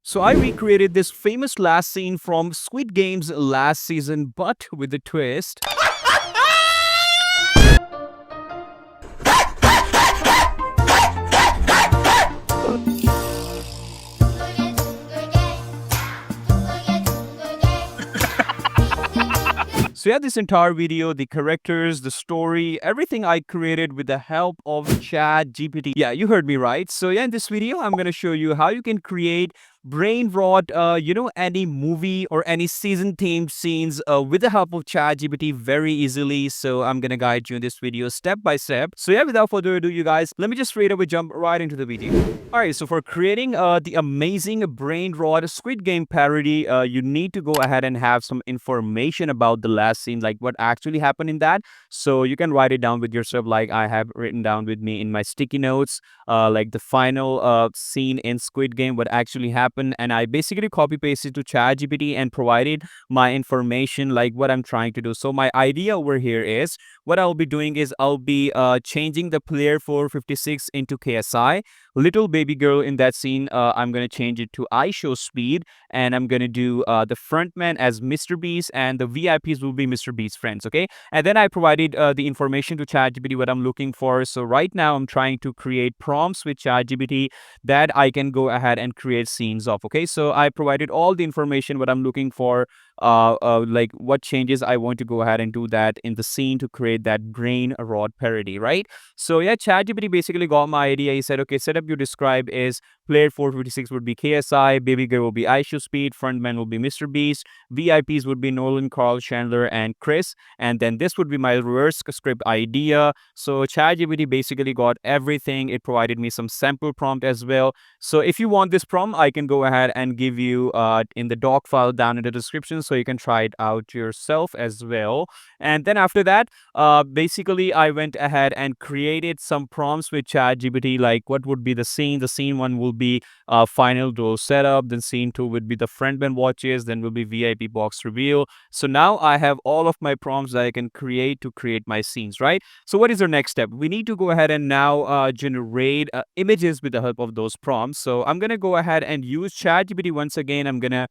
So I recreated this famous last scene from Squid Game's last season, but with a twist. So yeah, this entire video, the characters, the story, everything I created with the help of ChatGPT. Yeah, you heard me right. So yeah, in this video, I'm gonna show you how you can create brain rot, any movie or any season themed scenes with the help of ChatGPT very easily. So I'm gonna guide you in this video step by step. So yeah, without further ado, you guys, let me just straight away jump right into the video. All right, so for creating the amazing brain rot Squid Game parody, you need to go ahead and have some information about the last scene, like what actually happened in that. So you can write it down with yourself, like I have written down with me in my sticky notes, like the final scene in Squid Game, what actually happened, and I basically copy pasted to ChatGPT and provided my information, like what I'm trying to do. So my idea over here is what I'll be doing is I'll be changing the player 456 into KSI. Little baby girl in that scene, I'm gonna change it to IShowSpeed, and I'm gonna do the frontman as MrBeast, and the VIPs will be MrBeast friends. Okay, and then I provided the information to ChatGPT what I'm looking for. So right now I'm trying to create prompts with ChatGPT that I can go ahead and create scenes of. Okay, so I provided all the information what I'm looking for, like what changes I want to go ahead and do that in the scene to create that brain rot parody, right? So yeah, ChatGPT basically got my idea. He said, okay, setup you describe is player 456 would be KSI, baby girl will be IShowSpeed, frontman will be MrBeast, VIPs would be Nolan, Carl, Chandler, and Chris, and then this would be my reverse script idea. So ChatGPT basically got everything. It provided me some sample prompt as well. So if you want this prompt, I can go ahead and give you in the doc file down in the description, so you can try it out yourself as well. And then after that, basically I went ahead and created some prompts with ChatGPT, like what would be the scene. The scene one will be final door setup, then scene two would be the frontman watches, then will be VIP box reveal. So now I have all of my prompts that I can create to create my scenes, right? So what is our next step? We need to go ahead and now generate images with the help of those prompts. So I'm gonna go ahead and use ChatGPT once again. I'm gonna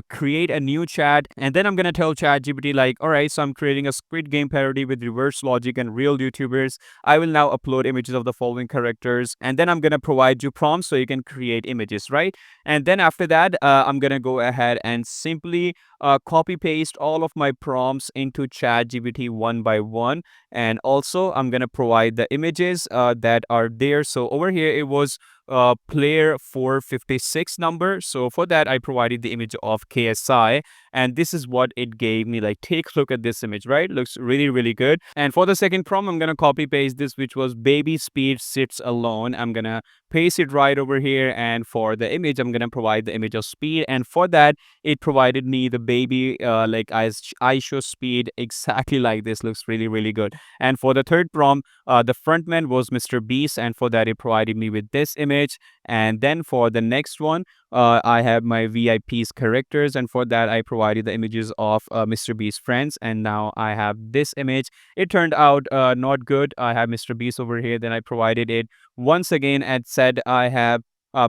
create a new chat, and then I'm gonna tell ChatGPT like, all right, so I'm creating a Squid Game parody with reverse logic and real YouTubers. I will now upload images of the following characters, and then I'm gonna provide you prompts so you can create images, right? And then after that, I'm gonna go ahead and simply copy paste all of my prompts into ChatGPT one by one, and also I'm gonna provide the images that are there. So over here it was player 456 number. So for that, I provided the image of KSI, and this is what it gave me. Like, take a look at this image, right? Looks really, really good. And for the second prompt, I'm gonna copy paste this, which was baby speed sits alone. I'm gonna paste it right over here, and for the image, I'm gonna provide the image of speed, and for that, it provided me the baby like I show speed exactly like this. Looks really, really good. And for the third prompt, the frontman was MrBeast, and for that, it provided me with this image. And then for the next one, I have my VIP's characters, and for that, I provided the images of MrBeast friends. And now I have this image. It turned out not good. I have MrBeast over here. Then I provided it once again and said I have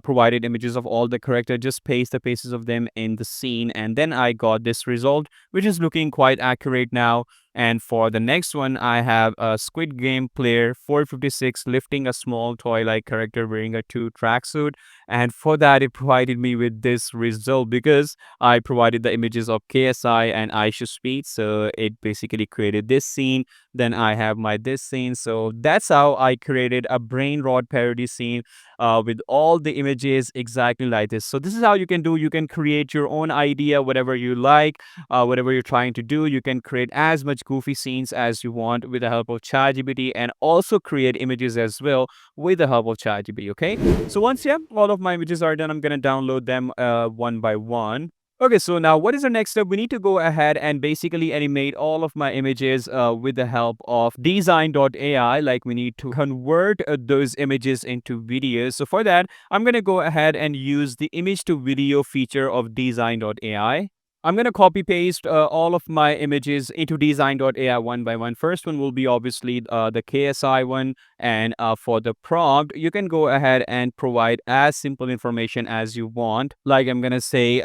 provided images of all the character. Just paste the faces of them in the scene, and then I got this result, which is looking quite accurate now. And for the next one, I have a Squid Game player 456 lifting a small toy-like character wearing a two tracksuit. And for that, it provided me with this result because I provided the images of KSI and IShowSpeed. So it basically created this scene. Then I have my this scene. So that's how I created a brain rot parody scene with all the images exactly like this. So this is how you can do. You can create your own idea, whatever you like, whatever you're trying to do. You can create as much goofy scenes as you want with the help of ChatGPT, and also create images as well with the help of ChatGPT. Okay. So once all of my images are done, I'm gonna download them one by one. Okay, so now what is the next step? We need to go ahead and basically animate all of my images with the help of Dzine AI. Like, we need to convert those images into videos. So for that, I'm going to go ahead and use the image to video feature of Dzine AI. I'm gonna copy paste all of my images into Dzine AI one by one. First one will be obviously the KSI one, and for the prompt, you can go ahead and provide as simple information as you want. Like I'm gonna say,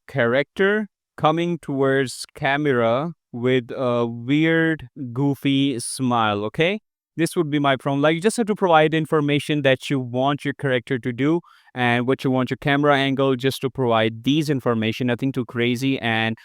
character coming towards camera with a weird, goofy smile. Okay, this would be my prompt. Like you just have to provide information that you want your character to do and what you want your camera angle, just to provide these information, nothing too crazy. And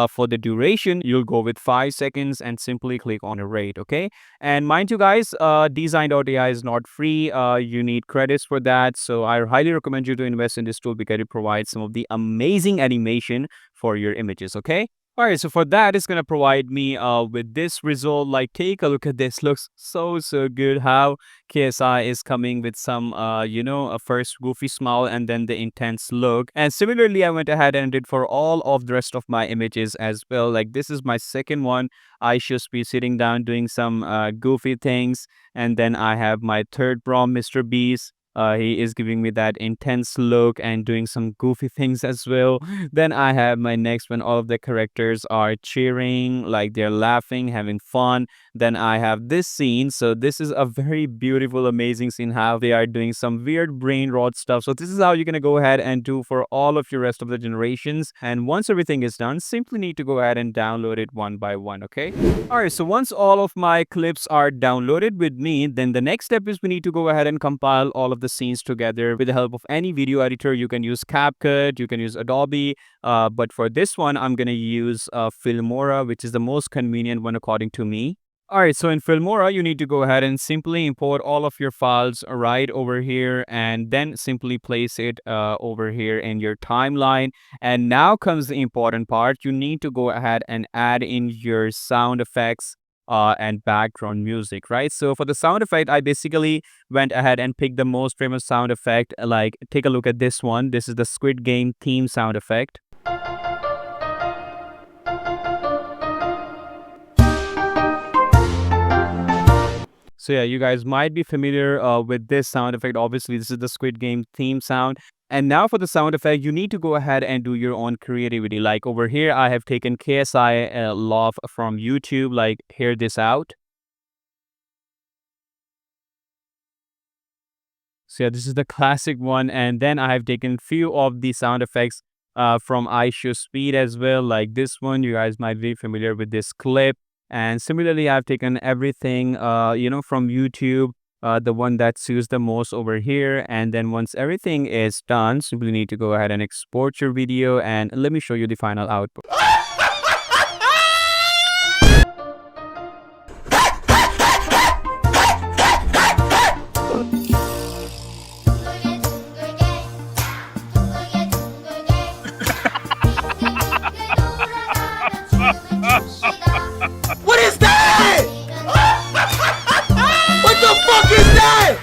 for the duration, you'll go with 5 seconds and simply click on erase. Okay, and mind you guys, Design.ai is not free. You need credits for that, so I highly recommend you to invest in this tool because it provides some of the amazing animation for your images. Okay, all right, so for that, it's gonna provide me with this result. Like, take a look at this. Looks so good. How KSI is coming with some, a first goofy smile and then the intense look. And similarly, I went ahead and did for all of the rest of my images as well. Like, this is my second one. I should be sitting down doing some goofy things, and then I have my third prompt, MrBeast. He is giving me that intense look and doing some goofy things as well. Then I have my next one. All of the characters are cheering, like they're laughing, having fun. Then I have this scene. So this is a very beautiful, amazing scene how they are doing some weird brain rot stuff. So this is how you're going to go ahead and do for all of your rest of the generations. And once everything is done, simply need to go ahead and download it one by one. Okay. All right. So once all of my clips are downloaded with me, then the next step is we need to go ahead and compile all of the scenes together with the help of any video editor. You can use CapCut, you can use Adobe, but for this one, I'm going to use Filmora, which is the most convenient one according to me. All right, so in Filmora, you need to go ahead and simply import all of your files right over here and then simply place it over here in your timeline. And now comes the important part. You need to go ahead and add in your sound effects and background music, right? So for the sound effect, I basically went ahead and picked the most famous sound effect. Like, take a look at this one. This is the Squid Game theme sound effect. So yeah, you guys might be familiar with this sound effect. Obviously, this is the Squid Game theme sound. And now for the sound effect, you need to go ahead and do your own creativity. Like over here, I have taken KSI Love from YouTube, like hear this out. So yeah, this is the classic one. And then I have taken few of the sound effects from IShowSpeed as well. Like this one, you guys might be familiar with this clip. And similarly, I've taken everything, from YouTube, the one that suits the most over here. And then once everything is done, simply need to go ahead and export your video. And let me show you the final output. What is that? What the fuck is that?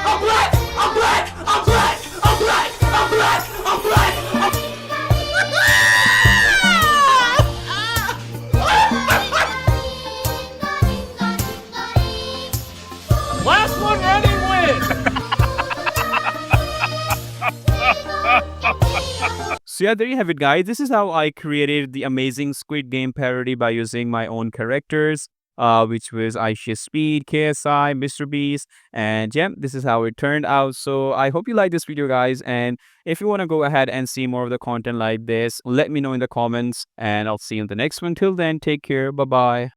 I'm black! I'm black! I'm black! I'm black! I'm black! I'm black! Last one running wins! So yeah, there you have it, guys. This is how I created the amazing Squid Game parody by using my own characters, which was IShowSpeed, KSI, MrBeast, and yeah, this is how it turned out. So I hope you like this video, guys. And if you want to go ahead and see more of the content like this, let me know in the comments, and I'll see you in the next one. Till then, take care. Bye bye.